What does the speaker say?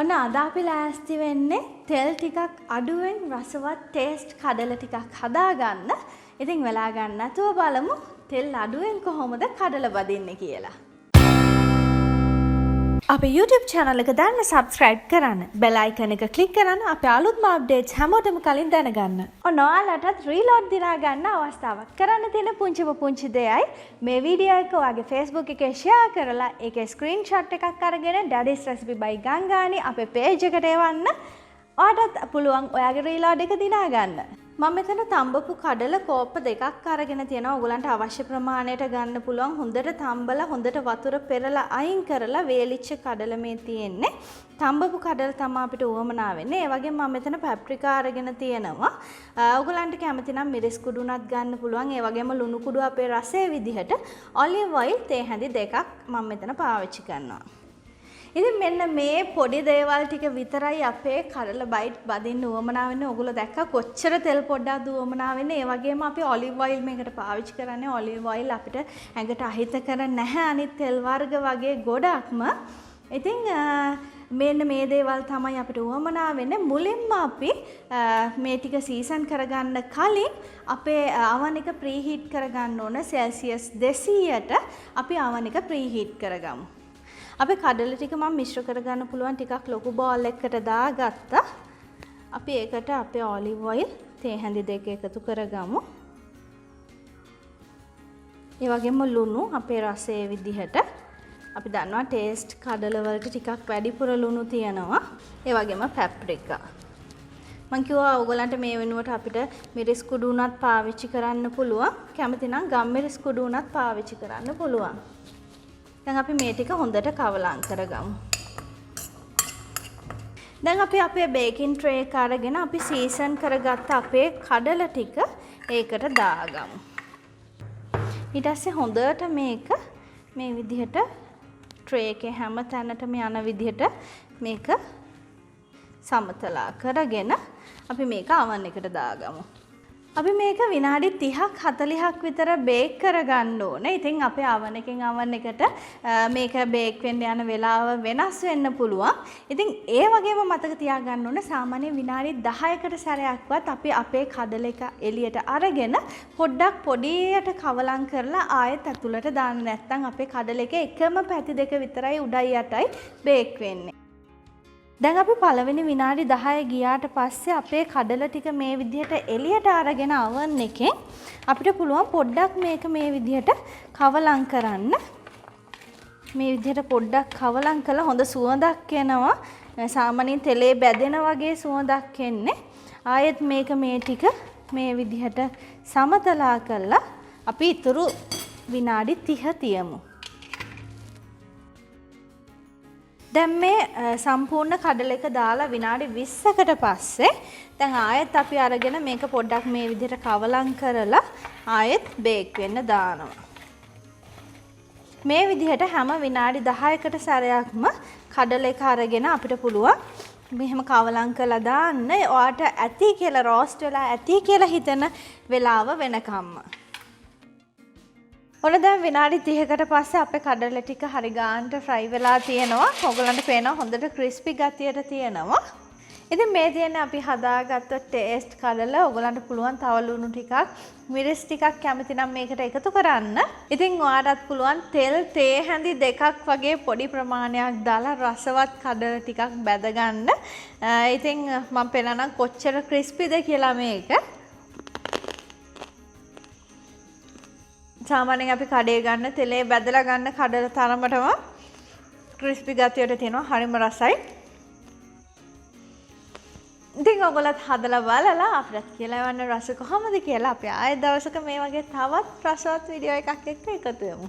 ඔන්න අද අපි ලෑස්ති වෙන්නේ තෙල් ටිකක් අඩුවෙන් රසවත් ටේස්ට් කඩල ටිකක් හදාගන්න. ඉතින් වෙලා ගන්න නැතුව බලමු තෙල් අඩුවෙන් කොහොමද කඩල බදින්නේ කියලා. අපේ YouTube channel එක දැන් subscribe කරන්න. bell icon එක click කරන්න අපේ අලුත්ම updates හැමෝටම කලින් දැනගන්න. ඔන්න ඔයාලටත් reload දිනා ගන්න අවස්ථාවක්. කරන්න තියෙන පුංචි දෙයයි මේ වීඩියෝ එක ඔයාගේ Facebook එකේ share කරලා ඒකේ screenshot එකක් අරගෙන Daddies Recipe by Gangani අපේ page එකට එවන්න. ඔයාටත් පුළුවන් ඔයාගේ reload එක දිනා ගන්න. මම මෙතන තඹපු කඩල කෝප්ප දෙකක් අරගෙන තියෙනවා. ඔයගලන්ට අවශ්‍ය ප්‍රමාණයට ගන්න පුළුවන්. හොඳට තඹලා හොඳට වතුර පෙරලා අයින් කරලා වේලිච්ච කඩල මේ තියෙන්නේ. තඹපු කඩල තමයි අපිට උවමනා වෙන්නේ. ඒ වගේම මම මෙතන paprika අරගෙන තියෙනවා. ඔයගලන්ට කැමති නම් මිරිස් කුඩු උනත් ගන්න පුළුවන්. ඒ වගේම ලුණු කුඩු අපේ රසයේ විදිහට olive oil තේ හැඳි දෙකක් මම මෙතන පාවිච්චි කරනවා. ඉතින් මෙන්න මේ පොඩි දේවල් ටික විතරයි අපේ කඩල බයිට් බදින්න උවමනා වෙන්නේ. ඔයගොල්ලෝ දැක්කා කොච්චර තෙල් පොඩ්ඩක්ද උවමනා වෙන්නේ. ඒ වගේම අපි ඔලිව් ඔයිල් මේකට පාවිච්චි කරන්නේ. ඔලිව් ඔයිල් අපිට ඇඟට අහිත කර නැහැ අනිත් තෙල් වර්ග වගේ ගොඩක්ම. ඉතින් මෙන්න මේ දේවල් තමයි අපිට උවමනා වෙන්නේ. මුලින්ම අපි මේ ටික සීසන් කරගන්න කලින් අපේ oven එක ප්‍රීහීට් කරගන්න ඕන. සෙල්සියස් 200ට අපි oven එක ප්‍රීහීට් කරගමු. අපි කඩල ටික මම මිශ්‍ර කරගන්න පුළුවන් ටිකක් ලොකු බෝල් එකකට දාගත්තා. අපි ඒකට අපේ ඔලිව් ඔයිල් තේ හැඳි දෙක එකතු කරගමු. ඒ වගේම ලුණු අපේ රසයේ විදිහට. අපි දන්නවා ටේස්ට් කඩල වලට ටිකක් වැඩිපුර ලුණු තියෙනවා. ඒ වගේම paprika. මම කිව්වා ඔයගලන්ට මේ වෙනුවට අපිට මිරිස් කුඩු උනත් පාවිච්චි කරන්න පුළුවන්. කැමති නම් ගම් මිරිස් කුඩු උනත් පාවිච්චි කරන්න පුළුවන්. දැන් අපි මේ ටික හොඳට කවලම් කරගමු. දැන් අපි අපේ බේකින් ට්‍රේ එක අරගෙන අපි සීසන් කරගත්ත අපේ කඩල ටික ඒකට දාගමු. ඊට පස්සේ හොඳට මේක මේ විදිහට ට්‍රේ එකේ හැම තැනටම යන විදිහට මේක සමතලා කරගෙන අපි මේක oven එකට දාගමු. අපි මේක විනාඩි 30ක් 40ක් විතර බේක් කරගන්න ඕනේ. ඉතින් අපේ oven එකෙන් oven එකට මේක බේක් වෙන්න යන වෙලාව වෙනස් වෙන්න පුළුවන්. ඉතින් ඒ වගේම මතක තියාගන්න ඕනේ සාමාන්‍ය විනාඩි 10කට සැරයක්වත් අපි අපේ කඩල එක එළියට අරගෙන පොඩ්ඩක් පොඩියට කවලම් කරලා ආයෙත් ඇතුළට දාන්න. නැත්නම් අපේ කඩල එක එකම පැති දෙක විතරයි උඩයි යටයි බේක් වෙන්නේ. දැන් අපි පළවෙනි විනාඩි 10 ගියාට පස්සේ අපේ කඩල ටික මේ විදිහට එළියට අරගෙන oven එකෙන් අපිට පුළුවන් පොඩ්ඩක් මේක මේ විදිහට කවලම් කරන්න. මේ විදිහට පොඩ්ඩක් කවලම් කළා හොඳ සුවඳක් එනවා. සාමාන්‍යයෙන් තෙලේ බැදෙන වගේ සුවඳක් එන්නේ. ආයෙත් මේක මේ ටික මේ විදිහට සමතලා කරලා අපි ඊතුරු විනාඩි 30 තියමු. දැන් මේ සම්පූර්ණ කඩල එක දාලා විනාඩි 20කට පස්සේ දැන් ආයෙත් අපි අරගෙන මේක පොඩ්ඩක් මේ විදිහට කවලම් කරලා ආයෙත් බේක් වෙන්න දානවා. මේ විදිහට හැම විනාඩි 10කට සැරයක්ම කඩල එක අරගෙන අපිට පුළුවන් මෙහෙම කවලම් කරලා දාන්න. ඔයාට ඇති කියලා රෝස්ට් වෙලා ඇති කියලා හිතන වෙලාව වෙනකම්ම. ඔන්න දැන් විනාඩි 30කට පස්සේ අපේ කඩල ටික හරි ගානට ෆ්‍රයි වෙලා තියෙනවා. ඔයගලන්ට පේනවා හොඳට ක්‍රිස්පි ගතියට තියෙනවා. ඉතින් මේ තියෙන්නේ අපි හදාගත්ත ටේස්ට් කඩල. ඔයගලන්ට පුළුවන් තව ලුණු ටිකක්, මිරිස් ටිකක් කැමති නම් මේකට එකතු කරන්න. ඉතින් ඔයාටත් පුළුවන් තෙල් තේ හැඳි දෙකක් වගේ පොඩි ප්‍රමාණයක් දාලා රසවත් කඩල ටිකක් බැද ගන්න. ඉතින් මම පෙන්නනම් කොච්චර ක්‍රිස්පිද කියලා මේක. සාමාන්‍යයෙන් අපි කඩේ ගන්න තෙලේ බැදලා ගන්න කඩල තරමටම ක්‍රිස්පි ගතියට තියෙනවා. හරිම රසයි. ඉතින් ඔයගොල්ලත් හදලා බලලා අපිට කියලා යවන්න රස කොහමද කියලා අපි ආයෙත් දවසක මේ වගේ තවත් රසවත් වීඩියෝ එකක් එක්ක එකතු වෙමු.